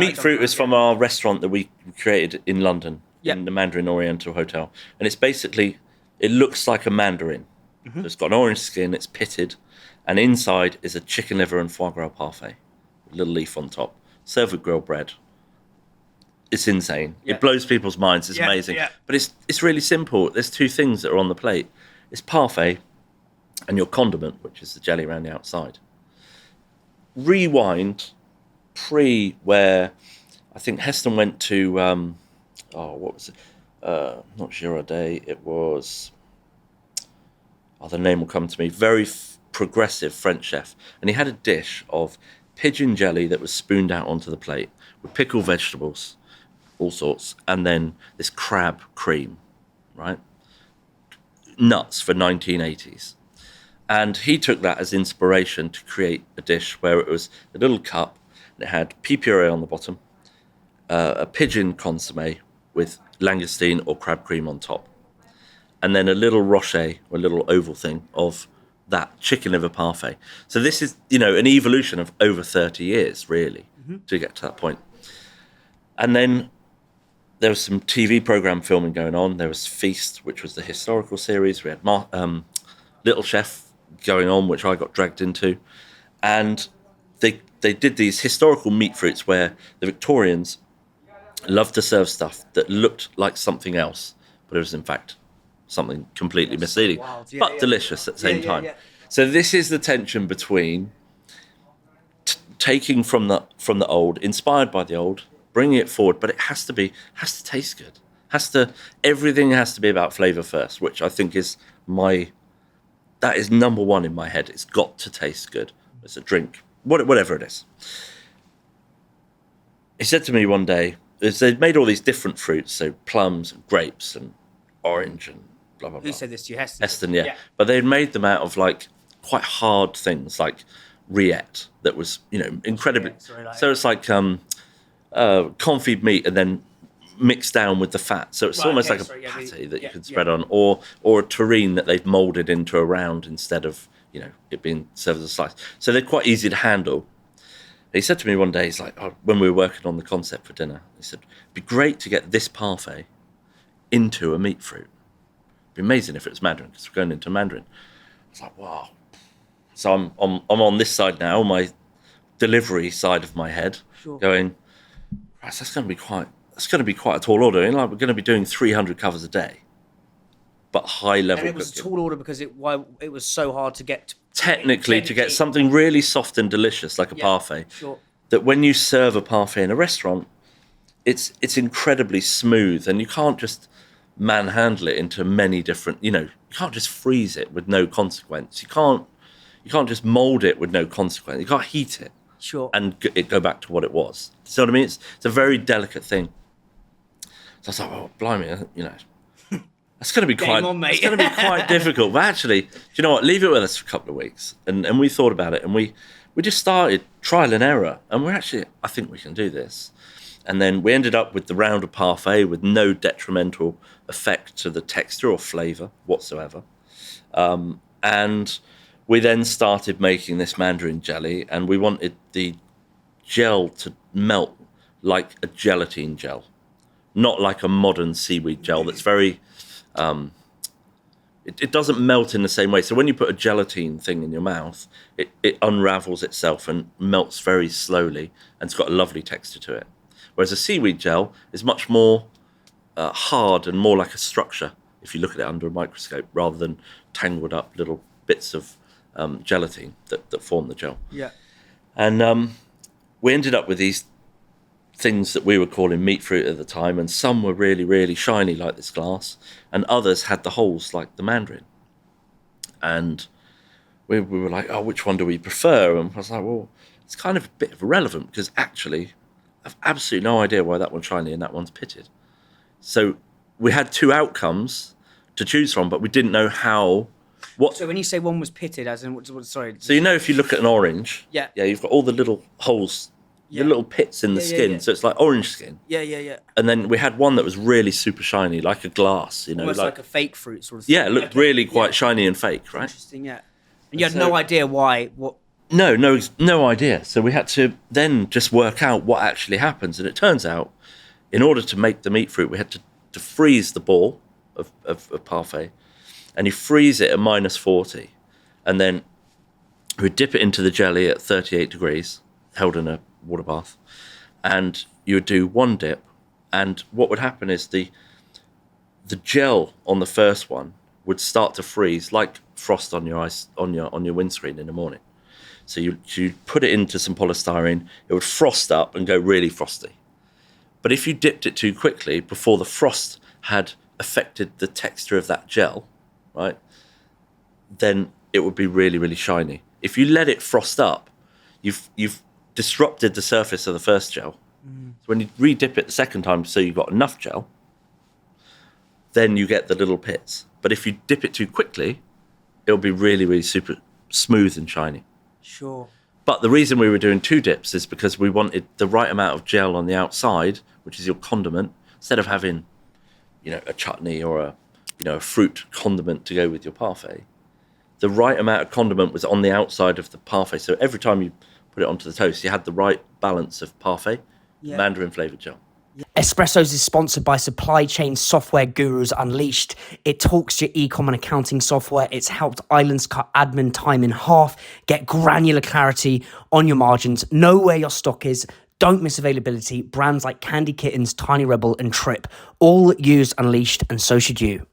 meat fruit is from our restaurant that we created in London, in the Mandarin Oriental Hotel. And it's basically, it looks like a mandarin. So it's got an orange skin, it's pitted, and inside is a chicken liver and foie gras parfait, with a little leaf on top, served with grilled bread. It's insane. It blows people's minds. It's amazing. But it's really simple. There's two things that are on the plate. It's parfait and your condiment, which is the jelly around the outside. Rewind where I think Heston went to, what was it? Not Girardet. It was, the name will come to me. Very progressive French chef. And he had a dish of pigeon jelly that was spooned out onto the plate with pickled vegetables, all sorts, and then this crab cream, right? Nuts for 1980s. And he took that as inspiration to create a dish where it was a little cup, and it had pea puree on the bottom, a pigeon consommé with langoustine or crab cream on top, and then a little rocher, or a little oval thing, of that chicken liver parfait. So this is, an evolution of over 30 years, really, to get to that point. And then there was some TV program filming going on. There was Feast, which was the historical series. We had Little Chef going on, which I got dragged into. And they did these historical meat fruits where the Victorians loved to serve stuff that looked like something else, but it was in fact something completely misleading, but delicious at the same time. So this is the tension between taking from the old, inspired by the old, bringing it forward, but it has to taste good. Everything has to be about flavour first, which I think that is number one in my head. It's got to taste good. It's a drink, whatever it is. He said to me one day, they'd made all these different fruits, so plums and grapes and orange and blah, blah, blah. Who said this to you, Heston? Heston, yeah. But they'd made them out of like quite hard things, like rillette, that was, incredibly... So it's like confit meat and then mixed down with the fat. So it's almost like a patty that you can spread on, or a terrine that they've moulded into a round instead of, it being served as a slice. So they're quite easy to handle. He said to me one day, he's like, when we were working on the concept for dinner, he said, it'd be great to get this parfait into a meat fruit. It'd be amazing if it was mandarin, because we're going into mandarin. I was like, wow. So I'm on this side now, my delivery side of my head, going, that's going to be quite a tall order. We're going to be doing 300 covers a day, but high level. And it was a tall order because it was so hard to get. Technically, to get something really soft and delicious like a parfait, that when you serve a parfait in a restaurant, it's incredibly smooth, and you can't just manhandle it into many different. You can't just freeze it with no consequence. You can't just mold it with no consequence. You can't heat it. And it go back to what it was. See what I mean? It's a very delicate thing. So I was like, oh, blimey, that's going to be quite difficult. But actually, do you know what? Leave it with us for a couple of weeks. And we thought about it, and we just started trial and error. And I think we can do this. And then we ended up with the round of parfait with no detrimental effect to the texture or flavour whatsoever. And we then started making this mandarin jelly, and we wanted the gel to melt like a gelatine gel, not like a modern seaweed gel that's very... it doesn't melt in the same way. So when you put a gelatine thing in your mouth, it unravels itself and melts very slowly, and it's got a lovely texture to it. Whereas a seaweed gel is much more hard and more like a structure if you look at it under a microscope, rather than tangled up little bits of gelatine that form the gel. Yeah. And we ended up with these things that we were calling meat fruit at the time, and some were really, really shiny like this glass, and others had the holes like the mandarin. And we were like, oh, which one do we prefer? And I was like, well, it's kind of a bit irrelevant, because actually I've absolutely no idea why that one's shiny and that one's pitted. So we had two outcomes to choose from, but we didn't know how... So when you say one was pitted, as in, sorry. So if you look at an orange, you've got all the little holes, the little pits in the skin. So it's like orange skin. Yeah. And then we had one that was really super shiny, like a glass, almost like a fake fruit sort of thing. Yeah, it looked really quite shiny and fake, right? Interesting, yeah. And you had no idea why, No idea. So we had to then just work out what actually happens. And it turns out, in order to make the meat fruit, we had to freeze the ball of parfait, and you freeze it at -40, and then we dip it into the jelly at 38 degrees, held in a water bath, and you would do one dip, and what would happen is the gel on the first one would start to freeze like frost on your ice on your windscreen in the morning. So you put it into some polystyrene, it would frost up and go really frosty. But if you dipped it too quickly before the frost had affected the texture of that gel, right, then it would be really, really shiny. If you let it frost up, you've disrupted the surface of the first gel. So when you re-dip it the second time, so you've got enough gel, then you get the little pits. But if you dip it too quickly, it'll be really, really super smooth and shiny. Sure. But the reason we were doing 2 dips is because we wanted the right amount of gel on the outside, which is your condiment, instead of having, a chutney or a fruit condiment to go with your parfait. The right amount of condiment was on the outside of the parfait. So every time you put it onto the toast, you had the right balance of parfait, mandarin flavored gel. Espressos is sponsored by supply chain software gurus Unleashed. It talks to your e-com and accounting software. It's helped Islands cut admin time in half, get granular clarity on your margins, know where your stock is, don't miss availability. Brands like Candy Kittens, Tiny Rebel and Trip all use Unleashed, and so should you.